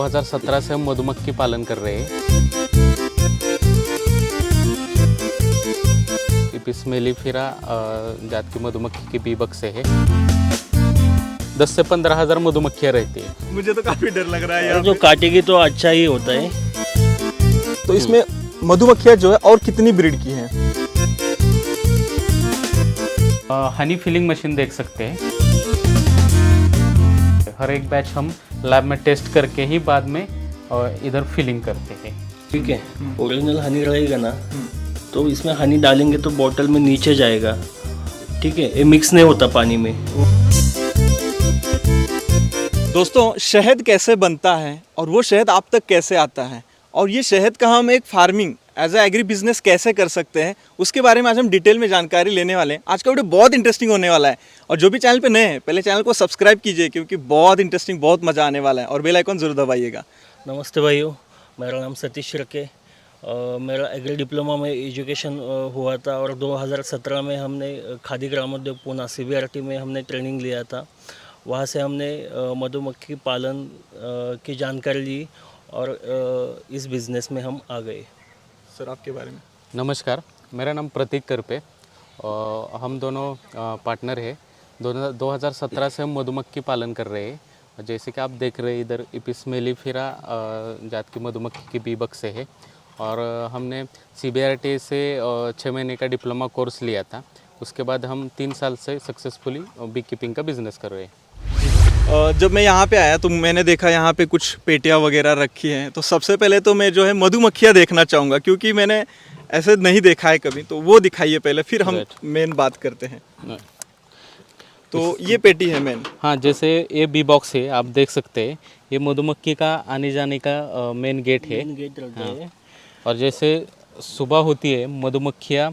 2017 से हम मधुमक्खी पालन कर रहे हैं। एपिस मेलिफेरा जात की मधुमक्खी की बीबक से है। 10 से 15 हज़ार मधुमक्खियाँ रहती है। मुझे तो काफी डर लग रहा है और जो काटेगी तो अच्छा ही होता है। तो इसमें मधुमक्खियाँ जो है और कितनी ब्रीड की हैं? हनी फिलिंग मशीन देख सकते हैं। हर एक बैच हम लैब में टेस्ट करके ही बाद में इधर फिलिंग करते हैं। ठीक है, ओरिजिनल हनी रहेगा ना तो इसमें हनी डालेंगे तो बॉटल में नीचे जाएगा। ठीक है, ये मिक्स नहीं होता पानी में। दोस्तों, शहद कैसे बनता है और वो शहद आप तक कैसे आता है, और ये शहद का हम एक farming as a agri business कैसे कर सकते हैं, उसके बारे में आज हम डिटेल में जानकारी लेने वाले हैं। आज का वीडियो बहुत इंटरेस्टिंग होने वाला है, और जो भी चैनल पे नए हैं पहले चैनल को सब्सक्राइब कीजिए, क्योंकि बहुत इंटरेस्टिंग, बहुत मज़ा आने वाला है, और बेल आइकन जरूर दबाइएगा। नमस्ते भाइयों, मेरा नाम सतीश रके। मेरा एग्री डिप्लोमा में एजुकेशन हुआ था और 2017 में हमने खादी ग्रामोद्योग पूना CBRT में हमने ट्रेनिंग लिया था। वहाँ से हमने मधुमक्खी पालन की जानकारी ली और इस बिज़नेस में हम आ गए। सर, आपके बारे में। नमस्कार, मेरा नाम प्रतीक करपे। हम दोनों पार्टनर हैं। 2017 से हम मधुमक्खी पालन कर रहे हैं। जैसे कि आप देख रहे हैं इधर एपिस मेलिफेरा जात की मधुमक्खी की बीबक से है, और हमने CBRT से 6 महीने का डिप्लोमा कोर्स लिया था। उसके बाद हम 3 साल से सक्सेसफुली बी कीपिंग का बिजनेस कर रहे हैं। जब मैं यहाँ पे आया तो मैंने देखा यहाँ पे कुछ पेटियाँ वगैरह रखी हैं। तो सबसे पहले तो मैं जो है मधुमक्खियाँ देखना चाहूँगा, क्योंकि मैंने ऐसे नहीं देखा है कभी। तो वो दिखाइए पहले, फिर हम मेन बात करते हैं। तो ये पेटी है मेन। हाँ, जैसे ये बी बॉक्स है, आप देख सकते हैं। ये मधुमक्खी का आने जाने का मेन गेट है। गेट रहता है। और जैसे सुबह होती है, मधुमक्खियाँ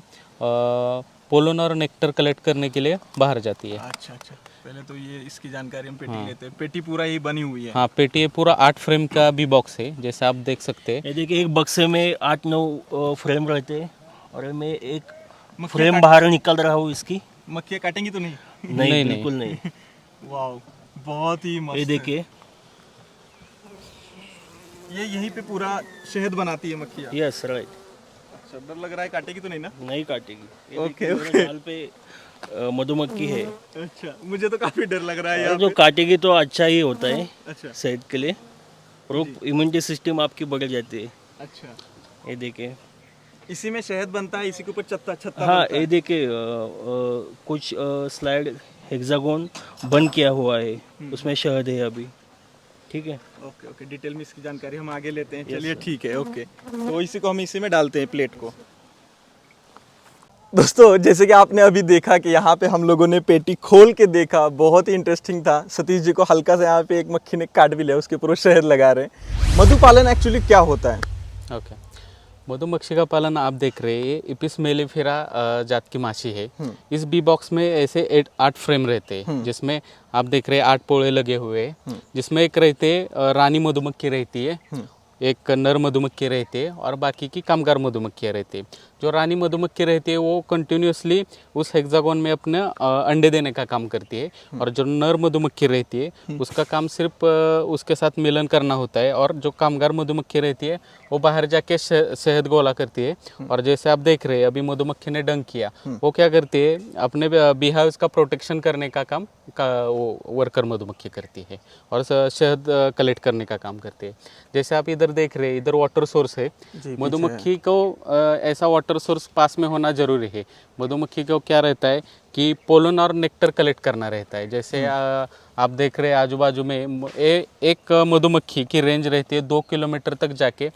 पोलन और नेक्टर कलेक्ट करने के लिए बाहर जाती है। अच्छा, पहले तो ये इसकी जानकारी हम पेटी लेते हैं। पेटी पूरा ही बनी हुई है। हाँ, पेटी ये पूरा 8 फ्रेम का बी बॉक्स है, जैसे आप देख सकते हैं। ये देखिए, एक बक्से में 8-9 फ्रेम रहते हैं और मैं एक फ्रेम बाहर निकल रहा हूँ इसकी। मक्खियाँ काटेंगी तो नहीं? नहीं, बिल्कुल नहीं। वाह, बहुत ही मस्त। ये देखिए, ये यहीं पे पूरा शहद बनाती है मक्खियाँ। Yes right. अच्छा, डर लग रहा है काटेगी तो नहीं ना? नहीं काटेगी। ओके। जाल पे मधुमक्खी है। अच्छा, मुझे तो काफी डर लग रहा है और यहाँ जो पे। काटेगी तो अच्छा ही होता है अच्छा सेहत के लिए, और इम्यूनिटी सिस्टम आपकी बढ़ जाती है। अच्छा, ये देखिए। इसी में शहद बनता है, इसी के ऊपर छत्ता हाँ, बनता ये है। देखिए, कुछ स्लाइड हेक्सागोन बंद किया हुआ है, उसमें शहद है अभी। ठीक है, ओके, डिटेल में इसकी जानकारी हम आगे लेते हैं। चलिए, ठीक है, ओके। तो इसी को हम इसी में डालते हैं, प्लेट को। दोस्तों, जैसे कि आपने अभी देखा कि यहाँ पे हम लोगों ने पेटी खोल के देखा, बहुत ही इंटरेस्टिंग था। सतीश जी को हल्का से यहाँ पे एक मक्खी ने काट भी लिया, उसके ऊपर वो शहद लगा रहे हैं। मधुपालन एक्चुअली क्या होता है? ओके, मधुमक्खी का पालन आप देख रहे हैं। ये एपिस मेलिफेरा जात की माछी है। इस बी बॉक्स में ऐसे 8 फ्रेम रहते हैं, जिसमें आप देख रहे हैं 8 पोले लगे हुए हैं। जिसमें एक रहते रानी मधुमक्खी रहती है, एक नर मधुमक्खी रहती है, और बाकी की कामगार मधुमक्खियाँ रहती है। जो रानी मधुमक्खी रहती है वो कंटिन्यूसली उस हेक्सागोन में अपने अंडे देने का काम करती है, और जो नर मधुमक्खी रहती है उसका काम सिर्फ उसके साथ मिलन करना होता है, और जो कामगार मधुमक्खी रहती है वो बाहर जाके शहद गोला करती है। और जैसे आप देख रहे हैं अभी मधुमक्खी ने डंक किया, वो क्या करती है, अपने बी हाउस का प्रोटेक्शन करने का काम वो वर्कर मधुमक्खी करती है, और शहद कलेक्ट करने का काम करती है। जैसे आप इधर देख रहे हैं, इधर वाटर सोर्स है। मधुमक्खी को ऐसा वाटर सोर्स पास में होना जरूरी है। मधुमक्खी को क्या रहता है कि पोलन और नेक्टर कलेक्ट करना रहता है। जैसे आप देख रहे हैं आजू बाजू में एक मधुमक्खी की रेंज रहती है 2 किलोमीटर तक जाके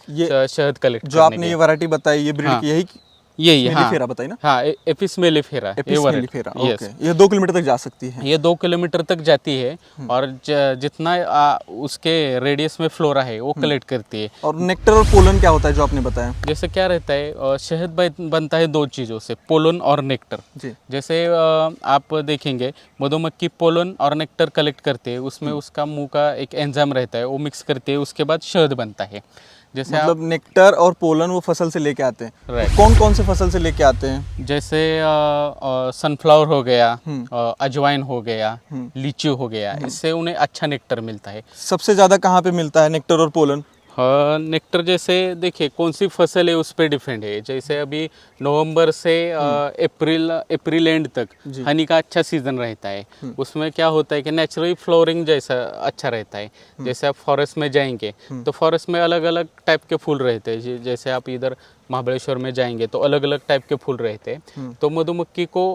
शहद कलेक्ट। जो आपने ये वैरायटी बताई, ये ब्रीड की यही हाँ, बताई ना? हाँ, एपिस मेलिफेरा। ओके, ये 2 किलोमीटर तक जा सकती है। ये 2 किलोमीटर तक जाती है, और जितना उसके रेडियस में फ्लोरा है वो कलेक्ट करती है। और नेक्टर और पोलन क्या होता है जो आपने बताया? जैसे क्या रहता है, शहद बनता है 2 चीज़ों से, पोलन और नेक्टर। जी। जैसे आप देखेंगे मधुमक्खी पोलन और नेक्टर कलेक्ट करते हैं, उसमें उसका मुंह का एक एंजाइम रहता है, वो मिक्स करते हैं, उसके बाद शहद बनता है। जैसे मतलब नेक्टर और पोलन वो फसल से लेके आते हैं। Right. तो कौन कौन से फसल से लेके आते हैं? जैसे सनफ्लावर हो गया, अजवाइन हो गया, लीची हो गया, इससे उन्हें अच्छा नेक्टर मिलता है। सबसे ज़्यादा कहाँ पे मिलता है नेक्टर और पोलन? हाँ, नेक्टर जैसे देखिए कौन सी फसल है उस पर डिपेंड है। जैसे अभी नवंबर से अप्रैल एंड तक हनी का अच्छा सीजन रहता है। उसमें क्या होता है कि नेचुरली फ्लोरिंग जैसा अच्छा रहता है। जैसे आप फॉरेस्ट में जाएंगे तो फॉरेस्ट में अलग अलग टाइप के फूल रहते हैं। जैसे आप इधर महाबलेश्वर में जाएंगे तो अलग अलग टाइप के फूल रहते हैं। तो मधुमक्खी को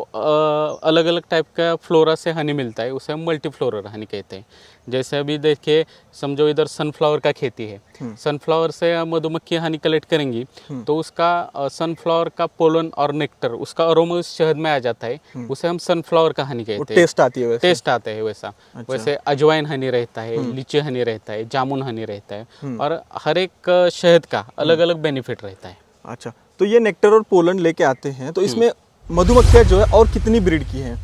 अलग अलग टाइप का फ्लोरा से हनी मिलता है, उसे हम मल्टीफ्लोरर हनी कहते हैं। जैसे अभी देखिए, समझो इधर सनफ्लावर का खेती है, सनफ्लावर से मधुमक्खी हनी कलेक्ट करेंगी तो उसका सनफ्लावर का पोलन और नेक्टर, उसका अरोमा उस शहद में आ जाता है, उसे हम सनफ्लावर का हनी कहते हैं। टेस्ट आती है वैसे? टेस्ट आता है वैसा। वैसे अजवाइन हनी रहता है, लीची हनी रहता है, जामुन हनी रहता है, और हर एक शहद का अलग अलग बेनिफिट रहता है। अच्छा, तो ये नेक्टर और पोलन लेके आते हैं, तो इसमें मधुमक्खियाँ जो है और कितनी ब्रीड की हैं?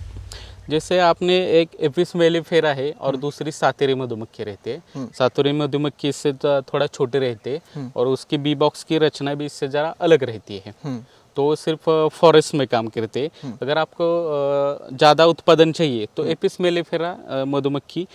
जैसे आपने एक एपिस मेलिफेरा है और दूसरी सातेरी मधुमक्खी रहती है। सातेरी मधुमक्खी इससे थोड़ा छोटे रहते हैं और उसकी बी बॉक्स की रचना भी इससे ज़रा अलग रहती है। तो वो सिर्फ फॉरेस्ट में काम करते हैं। अगर आपको ज़्यादा उत्पादन चाहिए तो एपिस मेलिफेरा मधुमक्खी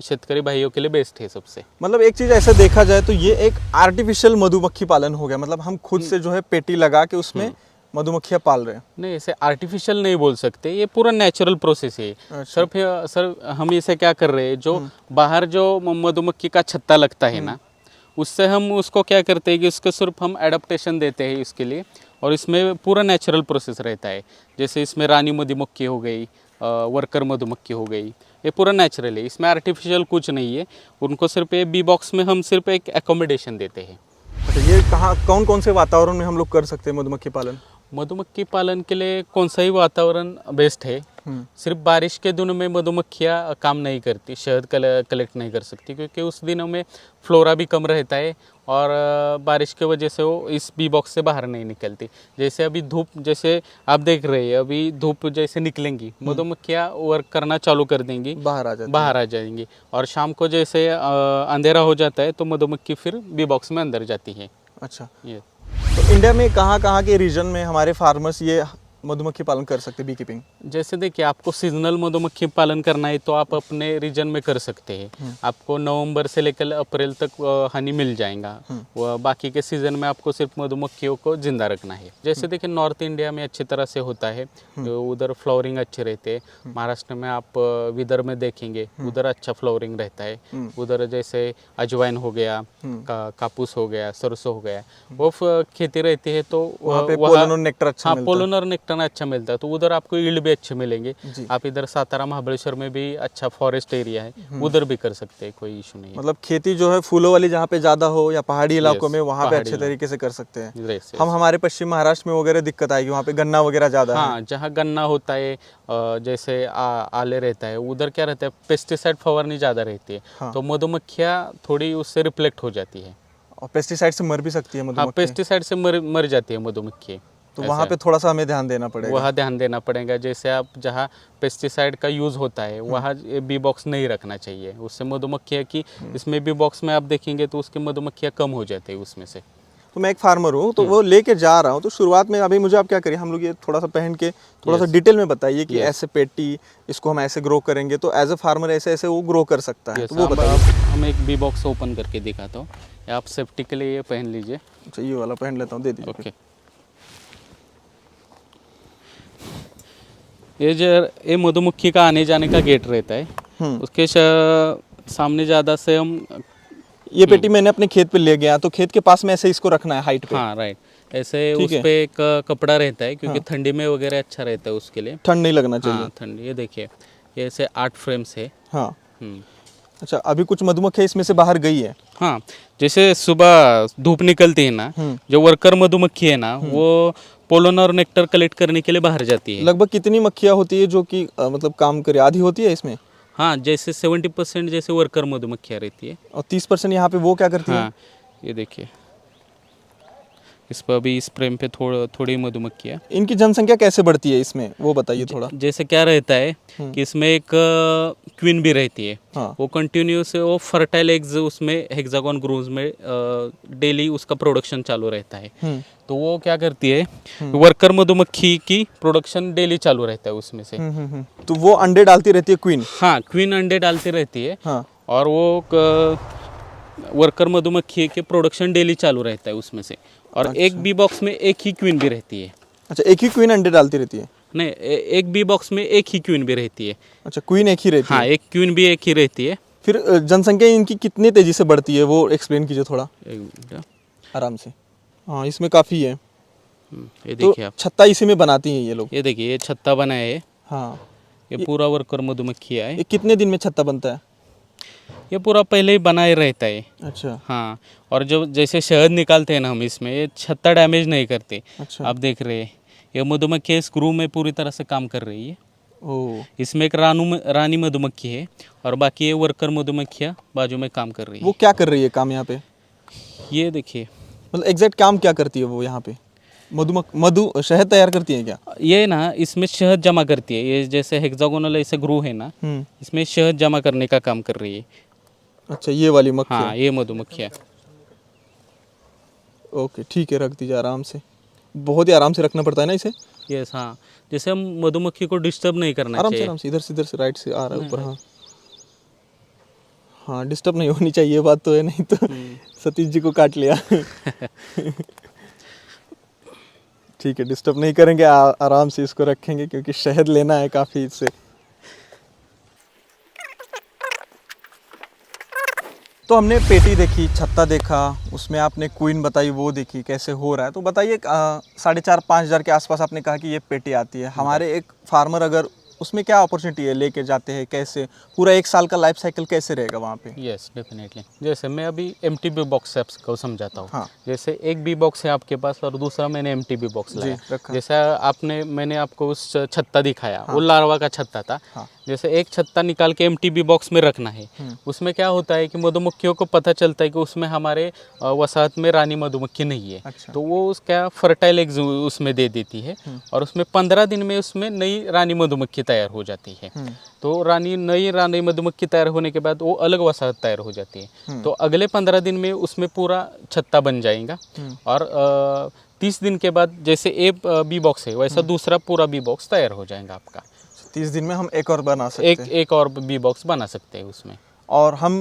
शेतकरी भाइयों के लिए बेस्ट है सबसे। मतलब एक चीज़ ऐसे देखा जाए तो ये एक आर्टिफिशियल मधुमक्खी पालन हो गया, मतलब हम खुद से जो है पेटी लगा के उसमें मधुमक्खियाँ पाल रहे हैं। नहीं, ऐसे आर्टिफिशियल नहीं बोल सकते, ये पूरा नेचुरल प्रोसेस है। सर हम इसे क्या कर रहे हैं, जो बाहर जो मधुमक्खी का छत्ता लगता है ना, उससे हम उसको क्या करते हैं कि उसको सिर्फ हम एडाप्टेशन देते हैं इसके लिए, और इसमें पूरा नेचुरल प्रोसेस रहता है। जैसे इसमें रानी मधुमक्खी हो गई, वर्कर मधुमक्खी हो गई, ये पूरा नेचुरल है, इसमें आर्टिफिशियल कुछ नहीं है। उनको सिर्फ ये बी बॉक्स में हम सिर्फ एक एकोमोडेशन देते हैं। अच्छा, ये कहाँ कौन कौन से वातावरण में हम लोग कर सकते हैं मधुमक्खी पालन? मधुमक्खी पालन के लिए कौन सा ही वातावरण बेस्ट है? सिर्फ बारिश के दिनों में मधुमक्खियाँ काम नहीं करती, शहद कलेक्ट नहीं कर सकती, क्योंकि उस दिनों में फ्लोरा भी कम रहता है और बारिश की वजह से वो इस बी बॉक्स से बाहर नहीं निकलती। जैसे अभी धूप, जैसे आप देख रहे हैं अभी धूप जैसे निकलेंगी, मधुमक्खियाँ वर्क करना चालू कर देंगी, बाहर आ जाएंगी, और शाम को जैसे अंधेरा हो जाता है तो मधुमक्खी फिर बी बॉक्स में अंदर जाती है। अच्छा, ये तो इंडिया में कहाँ कहाँ के रीजन में हमारे फार्मर्स ये मधुमक्खी पालन कर सकते हैं, बी कीपिंग? जैसे देखिए, आपको सीजनल मधुमक्खी पालन करना है तो आप अपने रीजन में कर सकते हैं। आपको नवंबर से लेकर अप्रैल तक हनी मिल जाएगा। वह बाकी के सीजन में आपको सिर्फ मधुमक्खियों को जिंदा रखना है। जैसे देखिए, नॉर्थ इंडिया में अच्छी तरह से होता है, उधर फ्लावरिंग अच्छे रहते हैं। महाराष्ट्र में आप विदर्भ में देखेंगे, उधर अच्छा फ्लावरिंग रहता है। उधर जैसे अजवाइन हो गया, कापूस हो गया, सरसों हो गया, वो खेती रहती है, तो वहाँ पे पोलन और नेक्टर अच्छा मिलता है। पोलन और नेक्टर अच्छा मिलता है, तो उधर आपको यील्ड भी अच्छे मिलेंगे। आप इधर सातारा महाबलेश्वर में भी अच्छा फॉरेस्ट एरिया है, उधर भी कर सकते हैं, कोई इशू नहीं है। मतलब खेती जो है फूलों वाली जहाँ पे ज्यादा हो या पहाड़ी इलाकों में, वहाँ पे अच्छे तरीके से कर सकते हैं। हम हमारे पश्चिम महाराष्ट्र में वगैरह दिक्कत आएगी, वहाँ पे गन्ना वगैरह ज्यादा है। हाँ, जहाँ गन्ना होता है, जैसे आले रहता है, उधर क्या रहता है, पेस्टिसाइड फवारनी ज्यादा रहती है, तो मधुमक्खियाँ थोड़ी उससे रिफ्लेक्ट हो जाती है, और पेस्टिसाइड से मर भी सकती है मधुमक्खी। हाँ, पेस्टिसाइड से मर जाती है मधुमक्खी। तो वहाँ पे थोड़ा सा हमें ध्यान देना पड़ेगा। वहाँ ध्यान देना पड़ेगा। जैसे आप जहाँ पेस्टिसाइड का यूज़ होता है वहाँ बी बॉक्स नहीं रखना चाहिए, उससे मधुमक्खियाँ की, इसमें बी बॉक्स में आप देखेंगे तो उसकी मधुमक्खियाँ कम हो जाती है उसमें से। तो मैं एक फार्मर हूँ, तो वो लेके जा रहा हूँ, तो शुरुआत में अभी मुझे आप क्या करिए, हम लोग ये थोड़ा सा पहन के थोड़ा सा डिटेल में बताइए कि ऐसे पेटी, इसको हम ऐसे ग्रो करेंगे तो एज ए फार्मर ऐसे ऐसे वो ग्रो कर सकता है। तो वो बताइए। हम एक बी बॉक्स ओपन करके दिखाता हूँ, आप सेफ्टी के लिए ये पहन लीजिए। अच्छा, ये वाला पहन लेता हूँ, दे दीजिए। ओके, ये मधुमक्खी का आने जाने का गेट रहता है, उसके सामने ज़्यादा से हम, ये पेटी मैंने अपने खेत पे ले गया तो खेत के पास में ऐसे इसको रखना है हाइट पे। हाँ, राइट, ऐसे उस पे एक कपड़ा रहता है, क्योंकि ठंडी में वगैरह अच्छा रहता है उसके लिए, ठंड नहीं लगना चाहिए। हाँ, ठंडी। ये देखिए, ये ऐसे 8 फ्रेम्स है। हाँ, अच्छा, अभी कुछ मधुमक्खियाँ इसमें से बाहर गई है। हाँ, जैसे सुबह धूप निकलती है ना, जो वर्कर मधुमक्खी है ना, वो पोलन और नेक्टर कलेक्ट करने के लिए बाहर जाती है। लगभग कितनी मक्खियाँ होती है जो कि मतलब काम करे, आधी होती है इसमें? हाँ, जैसे 70% जैसे वर्कर मधुमक्खियाँ रहती है, और 30% यहाँ पे वो क्या करती है? हाँ, ये देखिए, इस पर अभी इस फ्रेम पे थोड़ी मधुमक्खी है। इनकी जनसंख्या कैसे बढ़ती है इसमें, वो बताइए थोड़ा। जैसे क्या रहता है कि इसमें एक क्वीन भी रहती है। हाँ। वो कंटिन्यूस वो फर्टाइल एग्स उसमें हेक्सागोन ग्रूव्स में डेली उसका प्रोडक्शन चालू रहता है। तो वो क्या करती है, वर्कर मधुमक्खी की प्रोडक्शन डेली चालू रहता है उसमें से। तो वो अंडे डालती रहती है क्वीन। हाँ, क्वीन अंडे डालती रहती है। हाँ। और वो वर्कर मधुमक्खी के प्रोडक्शन डेली चालू रहता है उसमें से। और एक बी बॉक्स में एक ही क्वीन भी रहती है। अच्छा, एक ही क्वीन अंडे डालती रहती है? नहीं, एक बी बॉक्स में एक ही क्वीन भी रहती है। अच्छा, क्वीन एक ही रहती हाँ, है। एक क्वीन भी एक ही रहती है। फिर जनसंख्या इनकी कितनी तेजी से बढ़ती है, वो एक्सप्लेन कीजिए थोड़ा एक मिनट। आराम से। हाँ, इसमें काफ़ी है। ये तो देखिए आप, छत्ता इसी में बनाती हैं ये लोग? ये देखिए, ये छत्ता बना है। हाँ। ये पूरा वर्कर मधुमक्खी है। ये कितने दिन में छत्ता बनता है? ये पूरा पहले ही बनाए रहता है। अच्छा। हाँ, और जो जैसे शहद निकालते हैं ना हम इसमें, ये छत्ता डैमेज नहीं करते। अच्छा। आप देख रहे हैं, ये मधुमक्खी स्क्रू में पूरी तरह से काम कर रही है। ओह। इसमें एक रानी मधुमक्खी है और बाकी ये वर्कर मधुमक्खियाँ बाजू में काम कर रही है। वो क्या कर रही है काम यहाँ पे? ये देखिए, मतलब एग्जैक्ट काम क्या करती है वो यहाँ पे? मधु शहद तैयार करती है क्या? ये ना इसमें शहद जमा करती है। ये जैसे हेक्सागोनल ऐसे ग्रू है ना, इसमें शहद जमा करने का काम कर रही है। अच्छा, ये वाली मक्खी? हाँ, ये मधुमक्खियाँ। ओके, ठीक है, रख दीजिए आराम से। बहुत ही आराम से रखना पड़ता है ना इसे? यस, हाँ, जैसे हम मधुमक्खी को डिस्टर्ब नहीं करना आराम से, चाहिए। आराम से, इधर से राइट से आ रहा है ऊपर। हाँ हाँ, डिस्टर्ब नहीं होनी चाहिए, बात तो है, नहीं तो सतीश जी को काट लिया। ठीक है, डिस्टर्ब नहीं करेंगे, आराम से इसको रखेंगे क्योंकि शहद लेना है काफ़ी इससे। तो हमने पेटी देखी, छत्ता देखा, उसमें आपने क्वीन बताई, वो देखी कैसे हो रहा है। तो बताइए, 4,500-5 हज़ार के आसपास आपने कहा कि ये पेटी आती है। हमारे एक फार्मर अगर उसमें क्या अपॉर्चुनिटी है, लेके जाते हैं कैसे, पूरा 1 साल का लाइफ साइकिल कैसे रहेगा वहाँ पे? Yes, definitely. जैसे मैं अभी एम्प्टी बी बॉक्स से आपको समझाता हूँ। हाँ। जैसे एक बी बॉक्स है आपके पास और दूसरा मैंने एम्प्टी बी बॉक्स लाया। रखा। जैसे मैंने आपको उस छत्ता दिखाया, वो लार्वा का छत्ता था। हाँ। जैसे एक छत्ता निकाल के एम्प्टी बी बॉक्स में रखना है। उसमें क्या होता है कि मधुमक्खियों को पता चलता है कि उसमें हमारे वसाहत में रानी मधुमक्खी नहीं है। अच्छा। तो वो उसका फर्टाइल एग्स उसमें दे देती है और उसमें 15 दिन में उसमें नई रानी मधुमक्खी तैयार हो जाती है। तो नई रानी मधुमक्खी तैयार होने के बाद वो अलग वसाहत तैयार हो जाती है। तो अगले 15 दिन में उसमें पूरा छत्ता बन जाएगा। और 30 दिन के बाद जैसे एक बी बॉक्स है वैसा दूसरा पूरा बी बॉक्स तैयार हो जाएगा आपका। 30 दिन में हम एक और बना सकते हैं? एक और बी बॉक्स बना सकते हैं उसमें। और हम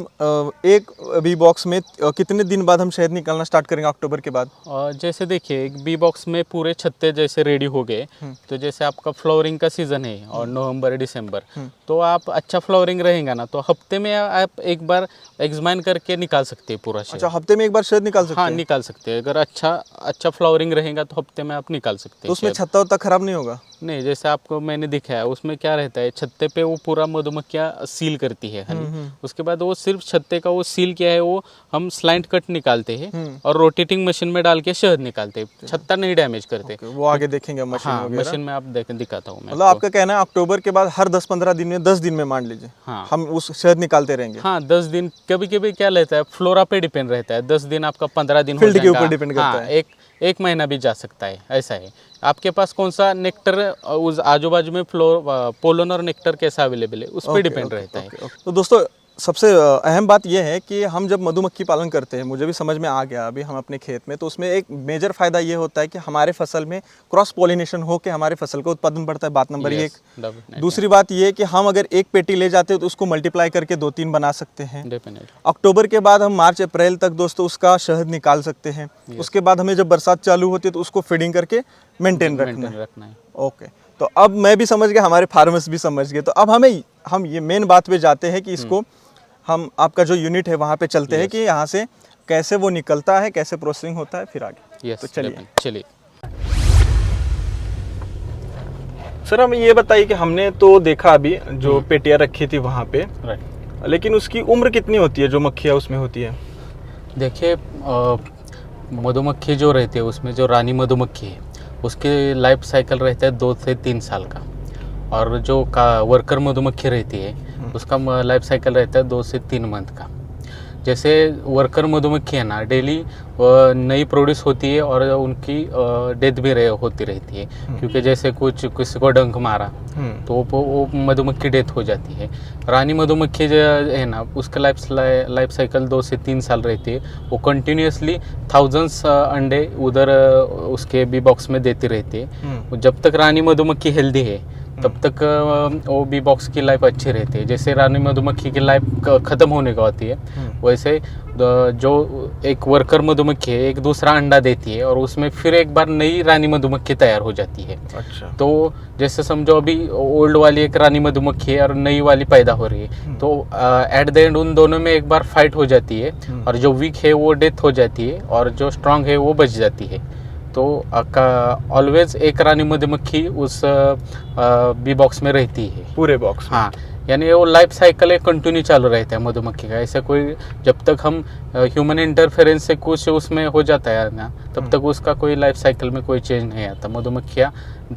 एक बी बॉक्स में कितने दिन बाद हम शहद निकालना स्टार्ट करेंगे अक्टूबर के बाद? जैसे देखिए, एक बी बॉक्स में पूरे छत्ते जैसे रेडी हो गए, तो जैसे आपका फ्लावरिंग का सीज़न है और नवंबर दिसंबर, तो आप अच्छा फ्लावरिंग रहेगा ना, तो हफ्ते में आप एक बार एग्जामिन करके निकाल सकते हैं पूरा शहद। अच्छा, हफ्ते में एक बार शहद निकाल सकते हाँ, हैं? निकाल सकते हैं। अगर अच्छा फ्लावरिंग रहेगा तो हफ्ते में आप निकाल सकते हैं। तो उसमें छत्ता वत्ता खराब नहीं होगा? नहीं, जैसे आपको मैंने दिखाया उसमें क्या रहता है, छत्ते पे वो पूरा मधुमक्खियाँ सील करती है खाली। उसके बाद वो सिर्फ छत्ते का वो सील किया है वो हम स्लाइंट कट निकालते हैं और रोटेटिंग मशीन में डाल के शहद निकालते हैं। छत्ता नहीं डैमेज करते। वो आगे देखेंगे मशीन हाँ, वगैरह? मशीन में आप दिखाता हूँ मैं मतलब आपका कहना है अक्टूबर के बाद हर 10-15 दिन में, 10 दिन में मान लीजिए, हाँ, हम उस शहद निकालते रहेंगे? हाँ, 10 दिन। कभी कभी क्या रहता है, फ्लोरा पे डिपेंड रहता है। 10 दिन आपका 15 दिन हो फील्ड के जाएगा। ऊपर डिपेंड करता हाँ, है। एक महीना भी जा सकता है, ऐसा है। आपके पास कौन सा नेक्टर उस आजू बाजू में पोलन और नेक्टर कैसा अवेलेबल है उस पर डिपेंड रहता है। तो दोस्तों, सबसे अहम बात यह है कि हम जब मधुमक्खी पालन करते हैं, मुझे भी समझ में आ गया अभी हम अपने खेत में, तो उसमें एक मेजर फ़ायदा ये होता है कि हमारे फसल में क्रॉस पॉलिनेशन हो के हमारे फसल का उत्पादन बढ़ता है, बात नंबर 1। दूसरी बात ये है कि हम अगर एक पेटी ले जाते हैं तो उसको मल्टीप्लाई करके 2-3 बना सकते हैं। अक्टूबर के बाद हम मार्च अप्रैल तक दोस्तों उसका शहद निकाल सकते हैं। उसके बाद हमें जब बरसात चालू होती है तो उसको फीडिंग करके मेंटेन रखना है। ओके, तो अब मैं भी समझ गया, हमारे फार्मर्स भी समझ गए। तो अब हम ये मेन बात पे जाते हैं कि इसको हम आपका जो यूनिट है वहाँ पे चलते हैं कि यहाँ से कैसे वो निकलता है, कैसे प्रोसेसिंग होता है, फिर आगे। तो चलिए सर, हमें ये बताइए कि हमने तो देखा अभी जो पेटियाँ रखी थी वहाँ पे, लेकिन उसकी उम्र कितनी होती है जो मक्खियाँ उसमें होती है? देखिए, मधुमक्खी जो रहती है उसमें जो रानी मधुमक्खी है उसके लाइफ साइकिल रहता है 2 से 3 साल का। और जो वर्कर मधुमक्खी रहती है उसका लाइफ साइकिल रहता है 2 से 3 मंथ का। जैसे वर्कर मधुमक्खी है ना, डेली नई प्रोड्यूस होती है और उनकी डेथ भी होती रहती है, क्योंकि जैसे कुछ किसी को डंक मारा तो वो मधुमक्खी डेथ हो जाती है। रानी मधुमक्खी जो है ना, उसका लाइफ साइकिल 2 से 3 साल रहती है। वो कंटिन्यूसली थाउजेंड्स अंडे उधर उसके बी बॉक्स में देती रहती है। जब तक रानी मधुमक्खी हेल्दी है तब तक वो बी बॉक्स की लाइफ अच्छी रहती है। जैसे रानी मधुमक्खी की लाइफ ख़त्म होने को आती है, वैसे जो एक वर्कर मधुमक्खी है एक दूसरा अंडा देती है और उसमें फिर एक बार नई रानी मधुमक्खी तैयार हो जाती है। अच्छा। तो जैसे समझो अभी ओल्ड वाली एक रानी मधुमक्खी है और नई वाली पैदा हो रही है, तो एट द एंड उन दोनों में एक बार फाइट हो जाती है और जो वीक है वो डेथ हो जाती है और जो स्ट्रांग है वो बच जाती है। तो ऑलवेज एक रानी मधुमक्खी उस बी बॉक्स में रहती है पूरे बॉक्स में। हाँ, यानी वो लाइफ साइकिल एक कंटिन्यू चालू रहता है मधुमक्खी का। ऐसा कोई जब तक हम ह्यूमन इंटरफेरेंस से कुछ उसमें हो जाता है ना, तब तक उसका कोई लाइफ साइकिल में कोई चेंज नहीं आता। मधुमक्खियाँ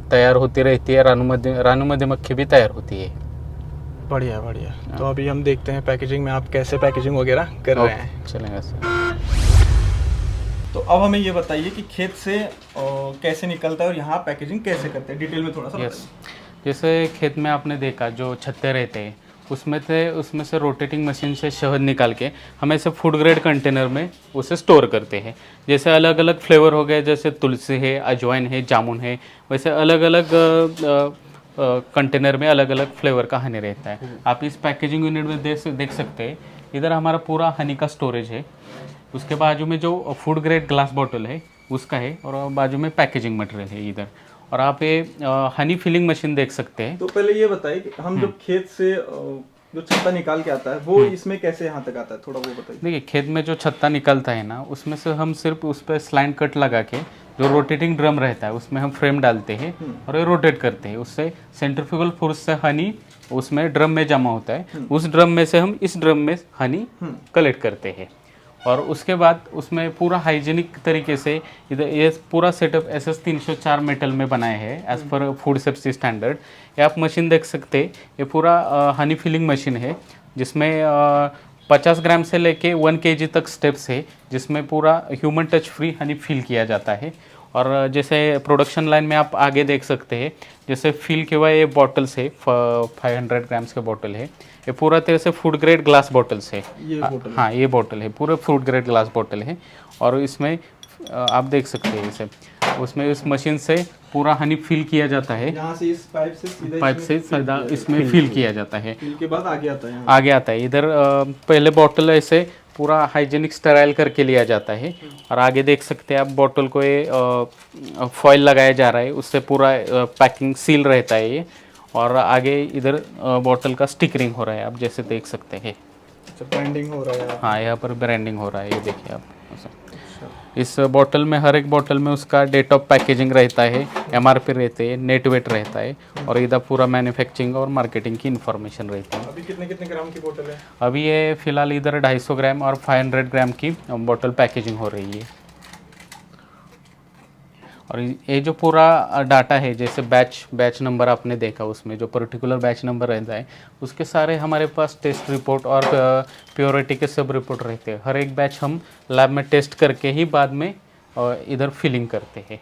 तैयार होती रहती है, रानी मधुमक्खी भी तैयार होती है। बढ़िया बढ़िया। तो अभी हम देखते हैं पैकेजिंग में आप कैसे पैकेजिंग वगैरह कर रहे हैं। चलेगा सर। तो अब हमें ये बताइए कि खेत से कैसे निकलता है और यहाँ पैकेजिंग कैसे करते हैं, डिटेल में थोड़ा सा यस, जैसे खेत में आपने देखा जो छत्ते रहते हैं उसमें से रोटेटिंग मशीन से शहद निकाल के हम ऐसे फूड ग्रेड कंटेनर में उसे स्टोर करते हैं। जैसे अलग अलग फ्लेवर हो गए, जैसे तुलसी है, अजवाइन है, जामुन है, वैसे अलग अलग कंटेनर में अलग अलग फ्लेवर का हनी रहता है। आप इस पैकेजिंग यूनिट में देख सकते हैं, इधर हमारा पूरा हनी का स्टोरेज है। उसके बाजू में जो फूड ग्रेड ग्लास बॉटल है उसका है और बाजू में पैकेजिंग मटेरियल है इधर। और आप ये हनी फिलिंग मशीन देख सकते हैं। तो पहले ये बताइए कि हम जब खेत से जो छत्ता निकाल के आता है वो इसमें कैसे यहाँ तक आता है, थोड़ा वो बताइए। देखिए, खेत में जो छत्ता निकलता है ना, उसमें से हम सिर्फ उस पर स्लाइड कट लगा के जो रोटेटिंग ड्रम रहता है उसमें हम फ्रेम डालते हैं और ये रोटेट करते हैं। उससे सेंट्रीफ्यूगल फोर्स से हनी उसमें ड्रम में जमा होता है। उस ड्रम में से हम इस ड्रम में हनी कलेक्ट करते हैं और उसके बाद उसमें पूरा हाइजीनिक तरीके से इधर ये पूरा सेटअप SS 304 मेटल में बनाए हैं as per food safety standard. ये आप मशीन देख सकते हैं, ये पूरा हनी फिलिंग मशीन है जिसमें 50 ग्राम से लेके 1 kg तक स्टेप्स है, जिसमें पूरा human touch free honey fill किया जाता है। और जैसे प्रोडक्शन लाइन में आप आगे देख सकते हैं, जैसे फिल के हुआ ये बॉटल्स है, 500 ग्राम्स के बॉटल है। ये पूरा तरह से फूड ग्रेड ग्लास बॉटल्स है। हाँ, ये बॉटल है, पूरा फूड ग्रेड ग्लास बॉटल है। और इसमें आप देख सकते हैं इसे, उसमें इस मशीन से पूरा हनी फिल किया जाता है। यहाँ से इस पाइप से सीधा इसमें फिल किया जाता है। फिल के बाद आगे आता है आगे आता है इधर पहले बॉटल ऐसे पूरा हाइजीनिक स्टेराइल करके लिया जाता है। और आगे देख सकते हैं आप बॉटल को ये फॉइल लगाया जा रहा है, उससे पूरा पैकिंग सील रहता है ये। और आगे इधर बॉटल का स्टिकरिंग हो रहा है, आप जैसे देख सकते हैं। ब्रांडिंग हो रहा है। हाँ, यहाँ पर ब्रांडिंग हो रहा है, ये देखिए आप। इस बॉटल में हर एक बॉटल में उसका डेट ऑफ पैकेजिंग रहता है, MRP रहते हैं, नेट वेट रहता है और इधर पूरा मैन्युफैक्चरिंग और मार्केटिंग की इन्फॉर्मेशन रहती है। अभी कितने कितने ग्राम की बोतल है? अभी ये फिलहाल इधर 250 ग्राम और 500 ग्राम की बॉटल पैकेजिंग हो रही है। और ये जो पूरा डाटा है, जैसे बैच नंबर आपने देखा, उसमें जो पर्टिकुलर बैच नंबर रहता है उसके सारे हमारे पास टेस्ट रिपोर्ट और प्योरिटी के सब रिपोर्ट रहते हैं। हर एक बैच हम लैब में टेस्ट करके ही बाद में इधर फिलिंग करते हैं,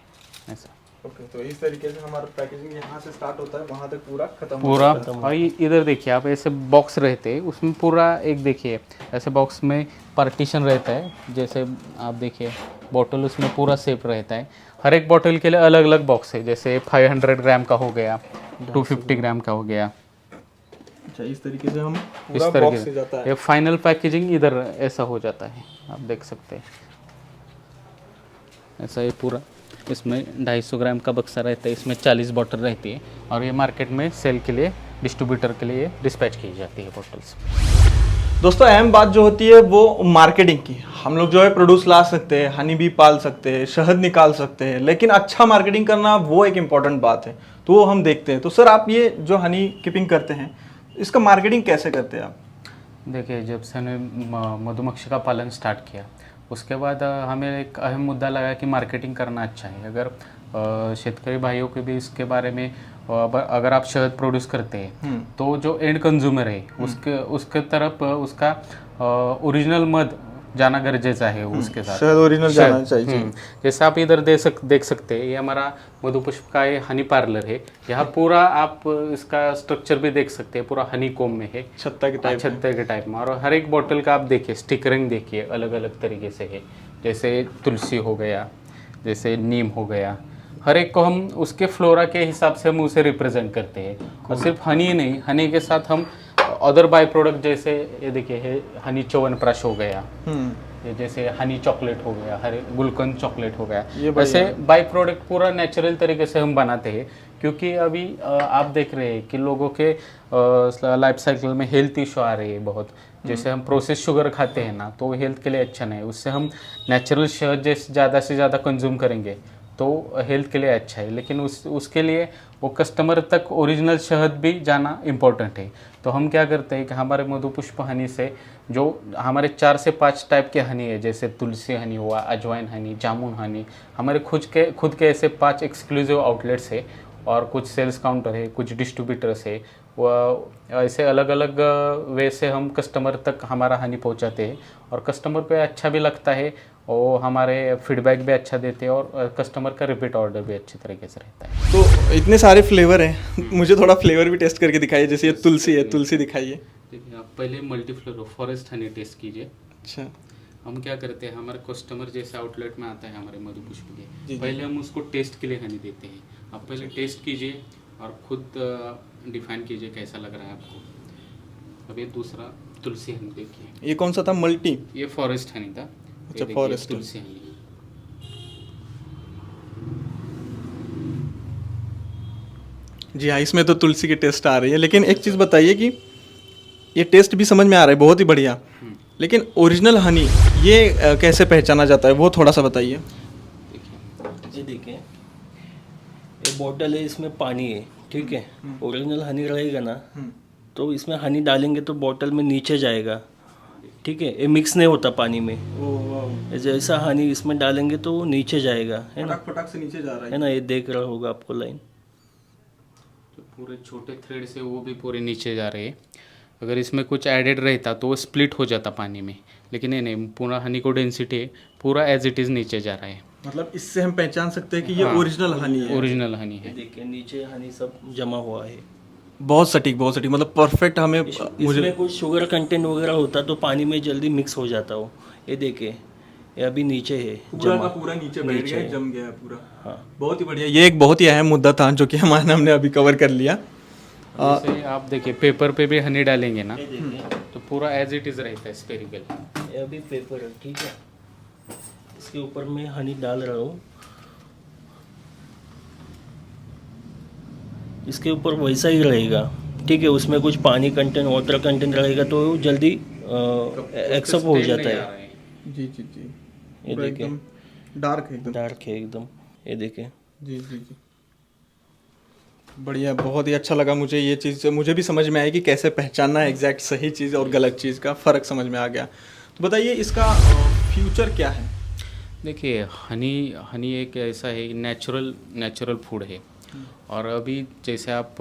ऐसा। ओके, तो इस तरीके से हमारा पैकेजिंग यहाँ से स्टार्ट होता है, वहाँ तक पूरा खत्म पूरा। और इधर देखिए आप, ऐसे बॉक्स रहते हैं, उसमें पूरा एक देखिए ऐसे बॉक्स में पार्टीशन रहता है। जैसे आप देखिए बॉटल उसमें पूरा सेफ रहता है। हर एक बॉटल के लिए अलग अलग बॉक्स है, जैसे 500 ग्राम का हो गया, 250 ग्राम का हो गया। अच्छा, इस तरीके से हम इस पूरा तरीके बॉक्स से जाता है। ये फाइनल पैकेजिंग इधर ऐसा हो जाता है, आप देख सकते हैं। ऐसा ये पूरा इसमें 250 ग्राम का बक्सा रहता है, इसमें 40 बॉटल रहती है और ये मार्केट में सेल के लिए, डिस्ट्रीब्यूटर के लिए डिस्पैच की जाती है बॉटल्स। दोस्तों, अहम बात जो होती है वो मार्केटिंग की। हम लोग जो है प्रोड्यूस ला सकते हैं, हनी बी पाल सकते हैं, शहद निकाल सकते हैं, लेकिन अच्छा मार्केटिंग करना वो एक इम्पॉर्टेंट बात है, तो वो हम देखते हैं। तो सर, आप ये जो हनी कीपिंग करते हैं इसका मार्केटिंग कैसे करते हैं आप? देखिए, जब से हमने मधुमक्खी का पालन स्टार्ट किया उसके बाद हमें एक अहम मुद्दा लगा कि मार्केटिंग करना अच्छा है। अगर शेतकरी भाइयों के भी इसके बारे में अगर आप शहद प्रोड्यूस करते हैं तो जो एंड कंज्यूमर है उसके तरफ उसका ओरिजिनल मध जाना गरजेचा है उसके साथ शहद ओरिजिनल जाना चाहिए। जैसे आप इधर देख सकते हैं, ये हमारा मधुपुष्प का ये हनी पार्लर है। यहाँ पूरा आप इसका स्ट्रक्चर भी देख सकते हैं, पूरा हनी कोम में है, छत्ता के टाइप में। और हर एक बोतल का आप देखिए स्टिकरिंग देखिए अलग अलग तरीके से है। जैसे तुलसी हो गया, जैसे नीम हो गया, हर एक को हम उसके फ्लोरा के हिसाब से हम उसे रिप्रेजेंट करते हैं। और सिर्फ हनी ही नहीं, हनी के साथ हम अदर बाय प्रोडक्ट जैसे ये देखिए है हनी च्यवनप्राश हो गया, ये जैसे हनी चॉकलेट हो गया, हर गुलकंद चॉकलेट हो गया, ऐसे बाय प्रोडक्ट पूरा नेचुरल तरीके से हम बनाते हैं। क्योंकि अभी आप देख रहे हैं कि लोगों के लाइफ साइकिल में हेल्थ इशू आ रही है बहुत। जैसे हम प्रोसेस शुगर खाते हैं ना, तो हेल्थ के लिए अच्छा नहीं है। उससे हम नेचुरल शहद जैसे ज़्यादा से ज़्यादा कंज्यूम करेंगे तो हेल्थ के लिए अच्छा है। लेकिन उसके लिए वो कस्टमर तक ओरिजिनल शहद भी जाना इम्पोर्टेंट है। तो हम क्या करते हैं कि हमारे मधुपुष्प हनी से जो हमारे 4 से 5 टाइप के हनी है, जैसे तुलसी हनी हुआ, अजवाइन हनी, जामुन हनी, हमारे खुद के ऐसे 5 एक्सक्लूसिव आउटलेट्स है और कुछ सेल्स काउंटर है, कुछ डिस्ट्रीब्यूटर्स है। वो ऐसे अलग अलग वे से हम कस्टमर तक हमारा हनी पहुंचाते हैं और कस्टमर पे अच्छा भी लगता है और हमारे फीडबैक भी अच्छा देते हैं और कस्टमर का रिपीट ऑर्डर भी अच्छी तरीके से रहता है। तो इतने सारे फ्लेवर हैं, मुझे थोड़ा फ्लेवर भी टेस्ट करके दिखाइए। जैसे ये तुलसी है, तुलसी दिखाइए। देखिए आप पहले multi flavour forest honey taste कीजिए। अच्छा, हम क्या करते हैं, हमारे कस्टमर जैसे आउटलेट में आता है हमारे मधुपुष्प के, पहले हम उसको टेस्ट के लिए हनी देते हैं। आप पहले टेस्ट कीजिए और खुद डिफाइन कीजिए कैसा लग रहा है आपको। अब ये दूसरा तुलसी हनी देखिए, ये कौन सा था? मल्टी? ये फॉरेस्ट हनी था। अच्छा, फॉरेस्ट तुलसी हनी। जी हाँ, इसमें तो तुलसी की टेस्ट आ रही है। लेकिन एक चीज़ बताइए कि ये टेस्ट भी समझ में आ रहा है, बहुत ही बढ़िया, लेकिन ओरिजिनल हनी ये कैसे पहचाना जाता है, वो थोड़ा सा बताइए। ये देखिए, ये बॉटल है, इसमें पानी है, ठीक है। ओरिजिनल हनी रहेगा ना तो इसमें हनी डालेंगे तो बॉटल में नीचे जाएगा, ठीक है। ये मिक्स नहीं होता पानी में। जैसा हनी इसमें डालेंगे तो वो नीचे जाएगा, है ना, फटाक से नीचे जा रहा है ना। ये देख रहा होगा आपको लाइन, तो पूरे छोटे थ्रेड से वो भी पूरे नीचे जा रहे हैं। अगर इसमें कुछ एडेड रहता तो वो स्प्लिट हो जाता पानी में, लेकिन ये नहीं, पूरा हनी को डेंसिटी है, पूरा एज इट इज़ नीचे जा रहा है। मतलब इससे हम पहचान सकते हैं कि ये ओरिजिनल हनी है। ओरिजिनल हनी है। देखिए नीचे हनी सब जमा हुआ है। बहुत सटीक, बहुत सटीक, मतलब परफेक्ट। हमें मुझे कुछ शुगर कंटेंट वगैरह होता तो पानी में जल्दी मिक्स हो जाता हो। ये देखिए, ये अभी नीचे है, पूरा का पूरा नीचे बैठ गया, जम गया पूरा। हाँ, बहुत ही बढ़िया। ये एक बहुत ही अहम मुद्दा था जो कि हमने अभी कवर कर लिया। जैसे आप देखिए पेपर पे भी हनी डालेंगे ना तो पूरा एज इट इज रहता है स्पेरिकल। ये अभी पेपर है, ठीक है। इसके ऊपर मैं हनी डाल रहा हूँ, इसके ऊपर वैसा ही रहेगा, ठीक है। उसमें कुछ पानी कंटेंट, वाटर कंटेंट रहेगा तो जल्दी एक्सेप्ट हो जाता है। जी जी जी, ये देखिए, डार्क है एकदम। डार्क है एकदम, ये देखिए। जी जी जी, बढ़िया, बहुत ही अच्छा लगा मुझे ये चीज़। मुझे भी समझ में आई कि कैसे पहचानना है एग्जैक्ट सही चीज़ और गलत चीज़ का फ़र्क समझ में आ गया। तो बताइए इसका फ्यूचर क्या है? देखिए हनी एक ऐसा है, नेचुरल फूड है। और अभी जैसे आप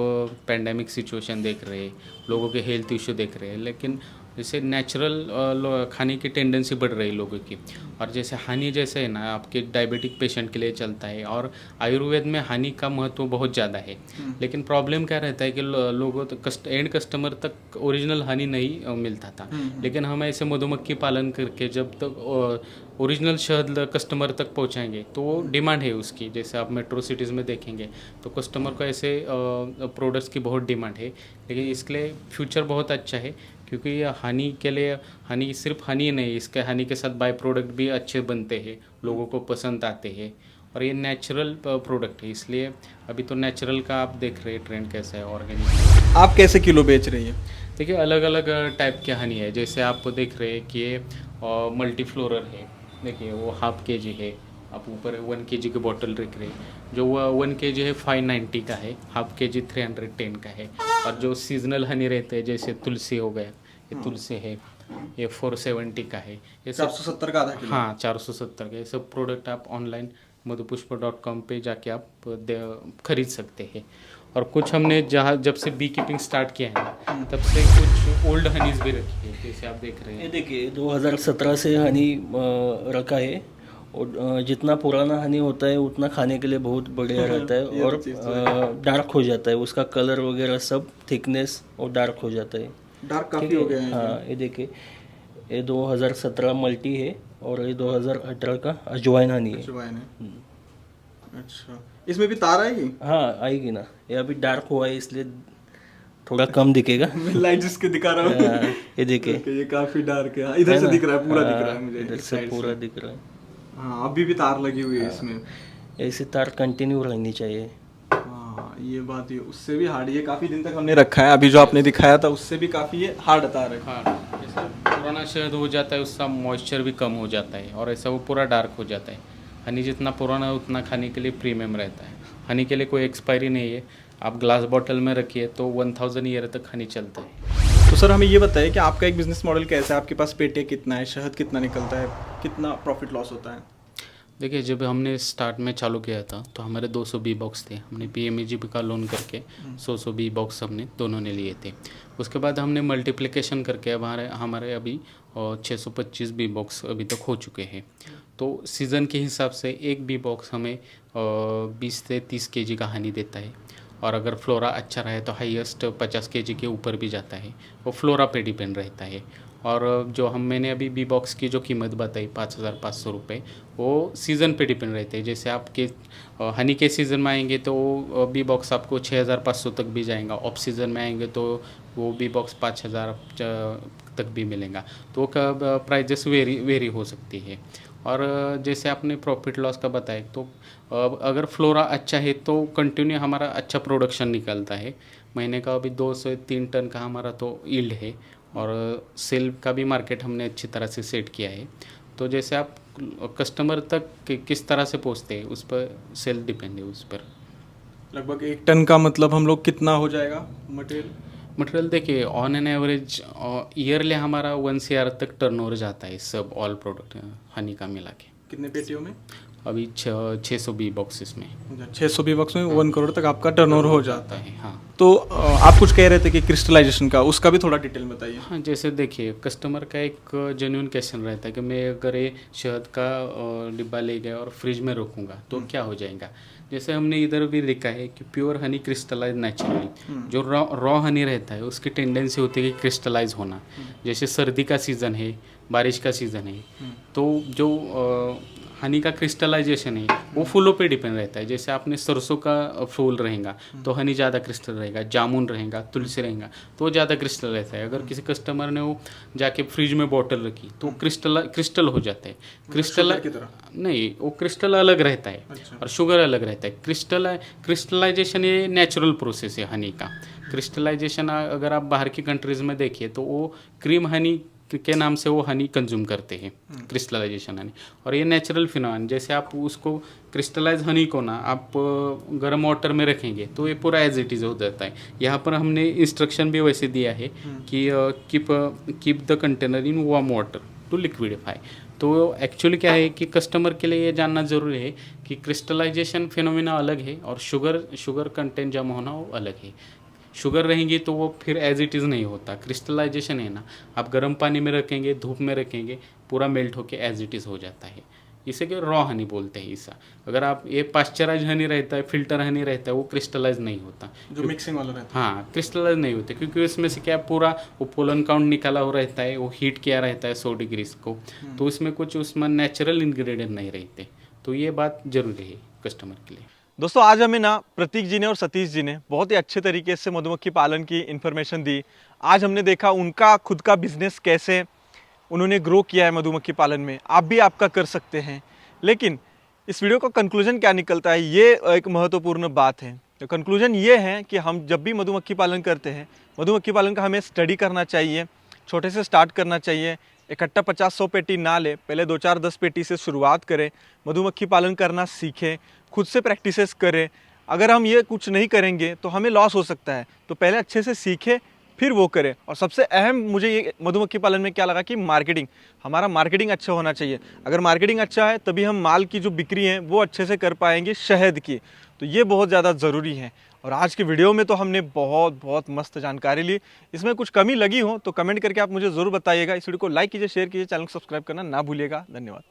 पेंडेमिक सिचुएशन देख रहे हैं, लोगों के हेल्थ इशू देख रहे हैं, लेकिन जैसे नेचुरल खाने की टेंडेंसी बढ़ रही है लोगों की। और जैसे हनी जैसे है ना, आपके डायबिटिक पेशेंट के लिए चलता है और आयुर्वेद में हनी का महत्व बहुत ज़्यादा है। लेकिन प्रॉब्लम क्या रहता है कि लोगों तक एंड कस्टमर तक ओरिजिनल हनी नहीं मिलता था। लेकिन हम ऐसे मधुमक्खी पालन करके जब तक ओरिजिनल शहद कस्टमर तक पहुंचाएंगे तो वो डिमांड है उसकी। जैसे आप मेट्रो सिटीज़ में देखेंगे तो कस्टमर को ऐसे प्रोडक्ट्स की बहुत डिमांड है। लेकिन इसके लिए फ्यूचर बहुत अच्छा है, क्योंकि ये हनी के लिए, हनी सिर्फ हनी नहीं, इसके हनी के साथ बाय प्रोडक्ट भी अच्छे बनते हैं, लोगों को पसंद आते हैं। और ये नेचुरल प्रोडक्ट है, इसलिए अभी तो नेचुरल का आप देख रहे हैं ट्रेंड कैसा है। ऑर्गेनिक आप कैसे किलो बेच रही है? देखिए अलग अलग टाइप के हनी है। जैसे आप देख रहे हैं कि ये मल्टी फ्लोरर है, देखिए वो ½ kg है। आप ऊपर 1 kg की बॉटल रख रहे हैं, जो 1 kg है 590 का है, ½ kg 310 का है। और जो सीजनल हनी रहते हैं जैसे तुलसी हो गया, ये तुलसी है, ये 470 का है। ये सब 470 का आधा किलो। हाँ 470 का। ये सब प्रोडक्ट आप ऑनलाइन मधुपुष्प.com पे जाके आप खरीद सकते हैं। और कुछ हमने जहाँ जब से बी कीपिंग स्टार्ट किया है ना, तब से कुछ ओल्ड हनीज भी रखी है, जैसे आप देख रहे ये हैं। देखिए 2017 से हनी रखा है और जितना पुराना हनी होता है उतना खाने के लिए बहुत बढ़िया रहता है और डार्क हो जाता है, उसका कलर वगैरह सब थिकनेस और डार्क हो जाता है। डार्क ठीक काफ़ी हो गया है, है। हाँ ये देखिए ये 2017 मल्टी है और ये 2018 का अजवाइन हनी है। अजवाइन है। अच्छा, इसमें भी तार आएगी? हाँ आएगी ना, ये अभी डार्क हुआ है इसलिए थोड़ा कम दिखेगा। मैं लाइट जिसके दिखा रहा हूँ हाँ, ये देखिए ये काफी डार्क है। इधर से दिख रहा है, पूरा दिख रहा है मुझे इधर इस से side पूरा दिख रहा है। हाँ, अभी भी तार लगी हुई है इसमें। ऐसी तार कंटिन्यू रहनी चाहिए। हाँ, ये बात है, उससे भी हार्ड, ये काफी दिन तक हमने रखा है। अभी जो आपने दिखाया था उससे भी काफी ये हार्ड तार है। हाँ, जैसे पुराना शहद हो जाता है उसका मॉइस्चर भी कम हो जाता है और ऐसा वो पूरा डार्क हो जाता है। हनी जितना पुराना है उतना खाने के लिए प्रीमियम रहता है। हनी के लिए कोई एक्सपायरी नहीं है, आप ग्लास बॉटल में रखिए तो 1000 ईयर तक हनी चलता है। तो सर हमें ये बताइए कि आपका एक बिजनेस मॉडल कैसा है? आपके पास पेटे कितना है, शहद कितना निकलता है, कितना प्रॉफिट लॉस होता है? देखिए, जब हमने स्टार्ट में चालू किया था तो हमारे 200 बी बॉक्स थे। हमने PMEG का लोन करके 100 बी बॉक्स हमने दोनों ने लिए थे। उसके बाद हमने मल्टीप्लिकेशन करके हमारे अभी 625 बी बॉक्स अभी तक हो चुके हैं। तो सीज़न के हिसाब से एक बी बॉक्स हमें 20 से 30 केजी का हनी देता है और अगर फ्लोरा अच्छा रहे तो हाईएस्ट 50 केजी के ऊपर भी जाता है। वो फ्लोरा पे डिपेंड रहता है। और जो मैंने अभी बी बॉक्स की जो कीमत बताई 5500 रुपये, वो सीज़न पे डिपेंड रहते हैं। जैसे आपके हनी के सीज़न में आएंगे तो बी बॉक्स आपको 6500 तक भी जाएगा। ऑफ सीज़न में आएंगे तो वो बी बॉक्स 5000 तक भी मिलेगा। तो प्राइजेस वेरी हो सकती है। और जैसे आपने प्रॉफिट लॉस का बताया, तो अगर फ्लोरा अच्छा है तो कंटिन्यू हमारा अच्छा प्रोडक्शन निकलता है। महीने का अभी 2 से 3 टन का हमारा तो यील्ड है और सेल का भी मार्केट हमने अच्छी तरह से सेट किया है। तो जैसे आप कस्टमर तक किस तरह से पहुँचते हैं उस पर सेल डिपेंड है उस पर। लगभग 1 टन का मतलब हम लोग कितना हो जाएगा मटेरियल? देखिए, ऑन एन एवरेज ईयरली हमारा 1 CR तक टर्नओवर जाता है, सब ऑल प्रोडक्ट हनी का मिला के। कितने पेटियों में? अभी 600 बी बॉक्सेस में 600 बी बॉक्स में 1 करोड़ तक आपका टर्नओवर हो जाता है। हाँ। तो आप कुछ कह रहे थे कि क्रिस्टलाइजेशन का, उसका भी थोड़ा डिटेल बताइए। हाँ, जैसे देखिए, कस्टमर का एक जेन्युइन क्वेश्चन रहता है कि मैं अगर ये शहद का डिब्बा ले गया और फ्रिज में रखूँगा तो क्या हो जाएगा। जैसे हमने इधर भी देखा है कि प्योर हनी क्रिस्टलाइज नेचुरली, जो रॉ हनी रहता है उसकी टेंडेंसी होती है कि क्रिस्टलाइज होना। जैसे सर्दी का सीज़न है, बारिश का सीज़न है, तो जो हनी का क्रिस्टलाइजेशन है वो फूलों पे डिपेंड रहता है। जैसे आपने सरसों का फूल रहेगा तो हनी ज़्यादा क्रिस्टल रहेगा, जामुन रहेगा, तुलसी रहेगा तो ज़्यादा क्रिस्टल रहता है। अगर किसी कस्टमर ने वो जाके फ्रिज में बॉटल रखी तो क्रिस्टल हो जाता है। क्रिस्टल नहीं, वो क्रिस्टल अलग रहता है और शुगर अलग रहता है। क्रिस्टलाइजेशन ये नेचुरल प्रोसेस है हनी का। क्रिस्टलाइजेशन अगर आप बाहर की कंट्रीज़ में देखिए तो वो क्रीम हनी के नाम से वो हनी कंज्यूम करते हैं, क्रिस्टलाइजेशन हनी। और ये नेचुरल फिनोमेनन, जैसे आप उसको क्रिस्टलाइज हनी को ना आप गर्म वाटर में रखेंगे तो ये पूरा एज इट इज़ हो जाता है। यहाँ पर हमने इंस्ट्रक्शन भी वैसे दिया है कि keep the container in warm water to liquidify. तो एक्चुअली क्या है कि कस्टमर के लिए ये जानना ज़रूरी है कि क्रिस्टलाइजेशन फिनोमेना अलग है और शुगर कंटेंट जमा होना वो अलग है। शुगर रहेंगी तो वो फिर एज इट इज़ नहीं होता। क्रिस्टलाइजेशन है ना, आप गर्म पानी में रखेंगे, धूप में रखेंगे, पूरा मेल्ट होके एज इट इज़ हो जाता है। इसे कि रॉ हनी बोलते हैं ऐसा। अगर आप ये पास्चराइज हनी रहता है, फिल्टर हनी रहता है, वो क्रिस्टलाइज नहीं होता, जो मिक्सिंग वाला रहता है। हाँ, क्रिस्टलाइज नहीं होते क्योंकि उसमें से क्या पूरा वो पोलन काउंट निकाला हुआ रहता है, वो हीट किया रहता है 100 डिग्री को, तो उसमें कुछ उसमें नेचुरल इंग्रेडिएंट नहीं रहते। तो ये बात जरूरी है कस्टमर के लिए। दोस्तों, आज हमें ना प्रतीक जी ने और सतीश जी ने बहुत ही अच्छे तरीके से मधुमक्खी पालन की इन्फॉर्मेशन दी। आज हमने देखा उनका खुद का बिजनेस कैसे उन्होंने ग्रो किया है मधुमक्खी पालन में। आप भी आपका कर सकते हैं। लेकिन इस वीडियो का कंक्लूजन क्या निकलता है, ये एक महत्वपूर्ण बात है। तो कंक्लूजन ये है कि हम जब भी मधुमक्खी पालन करते हैं, मधुमक्खी पालन का हमें स्टडी करना चाहिए, छोटे से स्टार्ट करना चाहिए। इकट्ठा 50-100 पेटी ना ले, पहले 2-4-10 पेटी से शुरुआत करें, मधुमक्खी पालन करना सीखें, खुद से प्रैक्टिसेस करें। अगर हम ये कुछ नहीं करेंगे तो हमें लॉस हो सकता है। तो पहले अच्छे से सीखें, फिर वो करें। और सबसे अहम मुझे ये मधुमक्खी पालन में क्या लगा कि मार्केटिंग, हमारा मार्केटिंग अच्छा होना चाहिए। अगर मार्केटिंग अच्छा है तभी हम माल की जो बिक्री है वो अच्छे से कर पाएंगे शहद की, तो ये बहुत ज़्यादा ज़रूरी है। और आज की वीडियो में तो हमने बहुत मस्त जानकारी ली। इसमें कुछ कमी लगी हो तो कमेंट करके आप मुझे ज़रूर बताइएगा। इस वीडियो को लाइक कीजिए, शेयर कीजिए, चैनल को सब्सक्राइब करना ना भूलिएगा। धन्यवाद।